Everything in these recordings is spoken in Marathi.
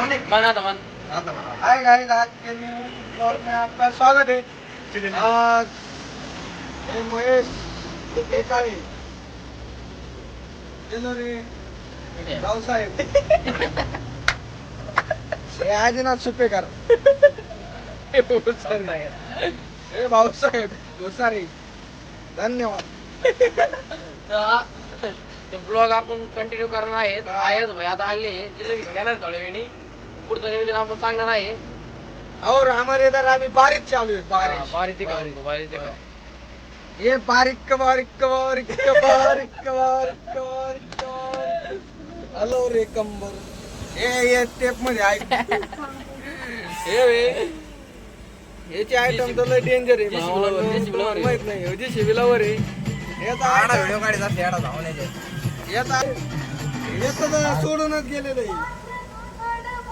बना था मन। हाय गाइस, आज के न्यू ब्लॉग में आपका स्वागत है। आज ये महेश एकाळी रे भाऊसाहेब हे आदिनाथ सुपेकर हे भाऊसाहेब गोसारी धन्यवाद। ते ब्लॉग आपण कंटिन्यू करणार आहेत भाई आता आले तिथे घेणार थोड्या वेळी पुढचं नियोजन आपण सांगणार आहे। और हमारे इधर अभी बारिश चालू है। बारीक ये बारीक हॅलो रे कंबर हे स्टेप मध्ये ऐक याची आयटम तर लय डेंजर आहे भावांनो, माहित नाही जे शिबिलावर आहे याचा व्हिडिओ काढायचा फेडा जाऊन याचा याचा सोडूनच गेलेलं आहे।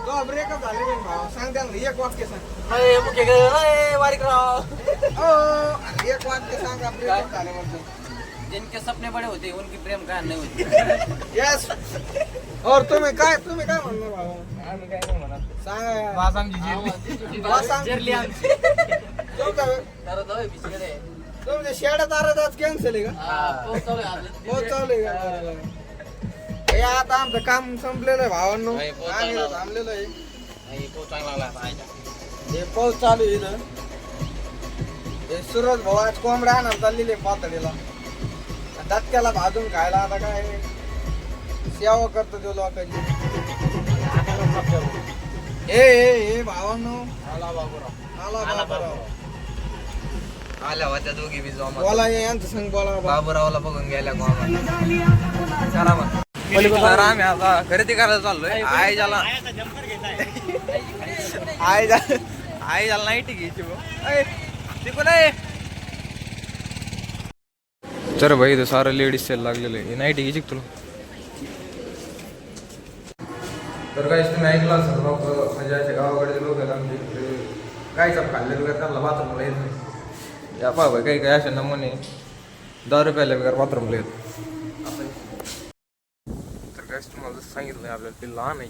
तो ब्रेकअप झाले नाही भाव, सांग त्यांना एक वाक्य सांग। बारीक राव एक वाक्य सांग ब्रेकअप झाले म्हणतो। जिनके सपने बड़े होते उनकी प्रेम कहानी नहीं होती। यस। और तुम्ही काय म्हणणार भाऊ? आम्ही काय नाही म्हणत, सांगा वास आमची जेरली आमची तर दवे बिस्किटे तुमच्या शेडात आराधाच कॅन्सल आहे का? पोहोचवलंय का? हे आता आमचं काम संपलेलं आहे भावांनो, आम्ही थांबलेलो आहे। हे पाऊस चालू आहे ना, हे सूरज भाऊ आज कोंबड्या आणून चाललेले पातळीला दत्त्याला भाजून खायला। आता काय सेवा करतो तो लोकांची। हे भावांनो आला बाबूराव आल्या होत्या दोघी बी जमा बोला यांचं संग बोला बाबूरावला बघून गेल्या चला मग तर आम्ही आता खरेदी करायला चाललोय। आई झाला नाईटी घ्यायची तर भाई इथं सारं लेडीज सेल लागलेलं आहे। नाईटी घ्यायची तुला तर काही तुम्ही ऐकलं असेल लोक म्हणजे असे गावाकडे लोक आहेत आमचे काय सब खाल्लेलं वगैरे त्यांना बाथरूमला येत नाही। या पहा काही काही असे नमुने 10 रुपयाला वगैरे बाथरूमला येत। तर काय तुम्हाला जसं सांगितलं आपल्याला ते लहान आहे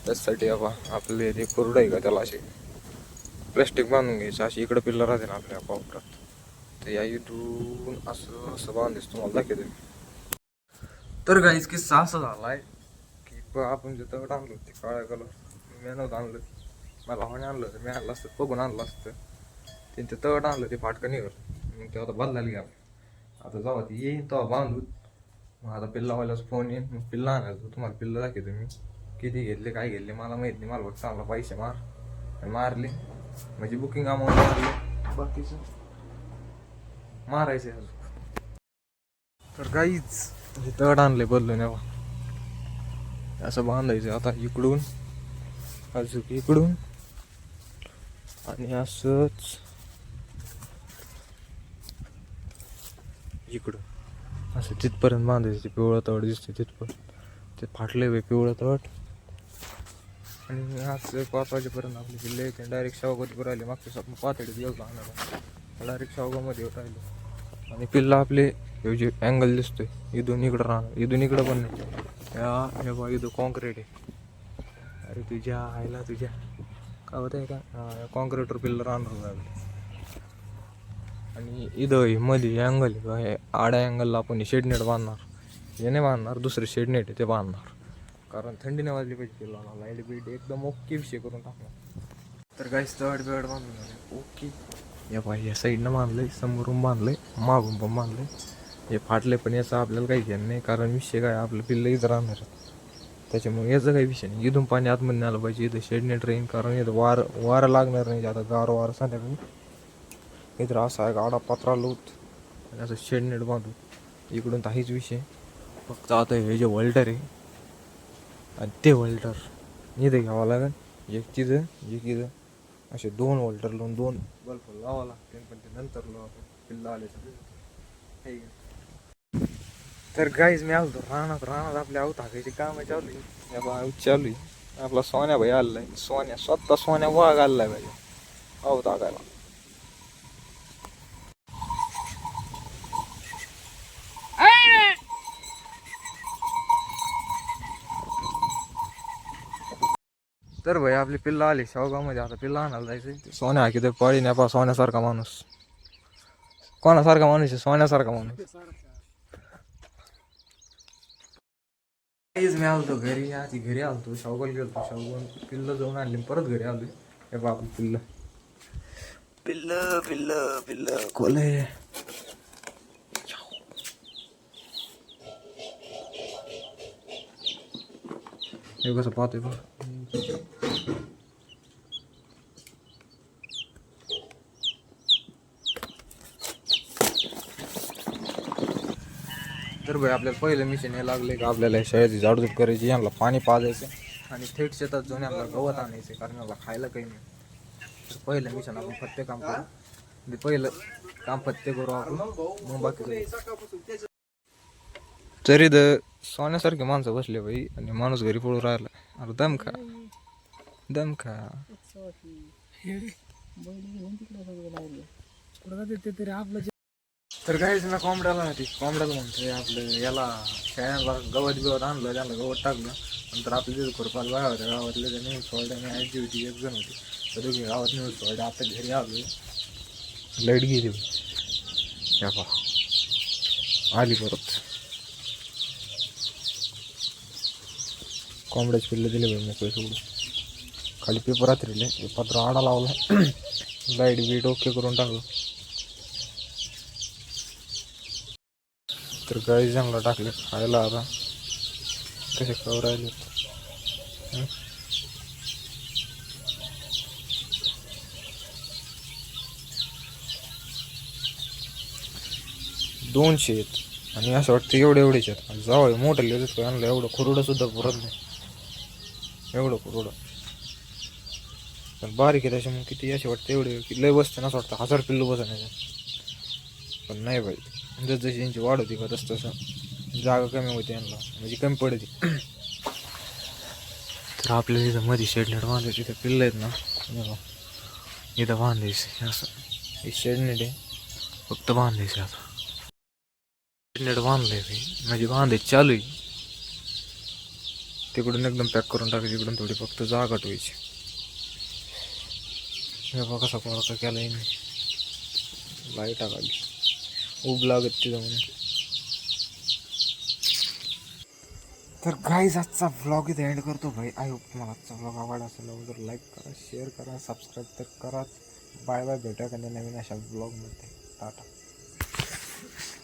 त्याच्यासाठी आपले ते कोरडं आहे का त्याला असे प्लॅस्टिक बांधून घ्यायचं अशी इकडं पिल्ला राहते ना आपल्या कोपऱ्यात, तर या इथून असं बांधायचं तुम्हाला दाखवतो मी। तर काहीच किस्सा असा झाला आहे की आपण जे तगड आणलं ते काळ्या कलर मी नव्हतं आणलं, मला भावाने आणलं होतं, मी आणलं असतं बघून आणलं असतं त्यांचं तगड आणलं ते फाटकं निघालं मग तेव्हा बदलायला घ्या। आता जेव्हा ती येईन तेव्हा बांधून मग आता पिल्लावाल्याचा फोन येईन, मग पिल्ला आणायचं तुम्हाला पिल्ला दाखवतो मी किती घेतले काय घेतले मला माहित नाही, मला फक्त चांगला पैसे मारले म्हणजे बुकिंग अमाऊंट मारले बाकीचं मारायचं अजून। तर काहीच तड आणले बदलून असं बांधायचं आता इकडून अजून इकडून आणि असंच इकडून असं तिथपर्यंत बांधायचं। ते पिवळं तड दिसते तिथपर्यंत ते फाटले वे पिवळं तड आणि आज 5 वाजेपर्यंत आपले किल्ले येते डायरेक्ट शावगावतीवर राहिले। मागच्या आपण पातळीत गेलो आणायला डायरेक्ट शावगावमध्ये राहिलो आणि पिल्ला आपले हे जे अँगल दिसतोय इथून इकडं राहणार इथून इकडं पण नाही हे बघा इथं कॉन्क्रीट आहे। अरे तुझ्या आईला तुझ्या काय होत आहे का कॉन्क्रीटवर पिल्ला राहणार आणि इथं मध्ये अँगल आहे आड्या अँगलला आपण शेडनेट बांधणार, हे नाही बांधणार दुसरे शेडनेट आहे ते बांधणार कारण थंडी नाही वाजली पाहिजे पिल्लाला। लाईट बीट एकदम ओके विषय करून टाकणार। तर काही तड बेड बांधून झाले ओके। या पाहिजे या साईडनं बांधलंय, समोरून बांधलंय, मागून पण बांधलंय, हे फाटले पण याचा आपल्याला काही घेणं नाही कारण विषय काय आपलं पिल्लं इथं राहणार त्याच्यामुळे याचा काही विषय नाही। इथून पाणी आतमध्ये आलं पाहिजे, इथं शेडनेट राहीन कारण इथं वारं लागणार नाही। आता गार वारं संध्याकाळी इथं असा आहे गाडा पत्रा लोत आणि असं शेडनेट बांधू इकडून काहीच विषय फक्त आता हे जे वल्टर आहे आणि ते वल्टर इथं घ्यावं लागेल एक तिथं एक इथं असे 2 वल्टर लावून 2 बल्ब लावावं लागते पण ते नंतर लावा पिल्ला आले तर गाईज मी आलो रानात आपल्या आऊ टाकायची कामं चालू आहे आपला सोन्या भाई आलाय स्वतः सोन्या वाघ आलाय पाहिजे आऊ टाकायला। तर भाई आपली पिल्लं आली शेवगावमध्ये. आता पिल्लं आणायला जायचं. सोन्या हा किती पळी नाही सोन्यासारखा माणूस. कोणासारखा माणूस आहे? सोन्यासारखा माणूस. मी आलतो घरी. आधी घरी आलतो, शेवगाव गेलतो. शेवगाव पिल्लं जाऊन आणली, परत घरी आलोय. हे बाप पिल्लं पिल्लं पिल्लं पिल्लं कोले. हे कसं पाहतोय बघ. तर भाई आपल्याला पहिलं मिशन हे लागले का आपल्याला शेळ्याची झाडझूड करायची, यांना पाणी पाजायचं आणि थेट शेतात जाऊन यांना गवत आणायचं, कारण याला खायला काही नाही. तर पहिलं मिशन आपण पत्ते काम करू. म्हणजे पहिलं काम पत्ते करू आपण, मग बाकी. तरी सोन्यासारखे माणसं बसले भाई आणि माणूस घरी पळून राहिला. अरे दम खा दम खा. तर काहीच ना कोंबड्याला म्हणतोय आपलं याला शेळ्याला गवत बिवत आणलं, त्याला गवत टाकलं. नंतर आपल्या तिथे खुरपाल बाया होत्या गावातले, त्याने सोडल्याने आजी होती, एक जण होती. तर दोघी गावात नेऊन सोडले. आता घरी आलो, लाईट गेली या पा आली परत. कोंबड्याचे पिल्ले दिले भाई मोकळे सोडून. खाली पेपर रात्रीले पत्र आडा लावला. लाईट बीट ओके करून टाकलं. तर काही जंगला टाकले खायला. आता कसे खाऊ राहिले. दोनशे आहेत आणि असं वाटतं एवढेच आहेत. जावं मोठं लिहिलं आणलं, एवढं खुरडं सुद्धा पुरत नाही. एवढं खुरडं पण बारीक आहे त्याच्यामुळे किती असे वाटतं एवढे की लय बसते ना, असं वाटतं 1000 पिल्लू बसण्याचं. पण नाही बाई, जसं यांची वाढ होती का तसं जागा कमी होती यांना, म्हणजे कमी पडते. तर आपल्याला इथं मध्ये शेडनेट बांधायची. इथं पिल्लं आहेत ना, इथं बांधायचं असं. हे शेडनेट आहे, फक्त बांधायचं. आता शेडनेट बांधलंय म्हणजे बांधायचं चालू आहे. तिकडून एकदम पॅक करून टाकायची, इकडून थोडी फक्त जागा ठेवायची. हे बघा कसा कोणता केला आहे. लाईट आली उब लागत तिथं म्हणून. तर गाईज आजचा व्लॉग इथे एंड करतो भाई. आय होप तुम्हाला आजचा व्लॉग आवडला असेल तर लाईक करा, शेअर करा, सबस्क्राईब तर करा. बाय बाय, भेटा का नवीन अशा व्लॉगमध्ये. टाटा.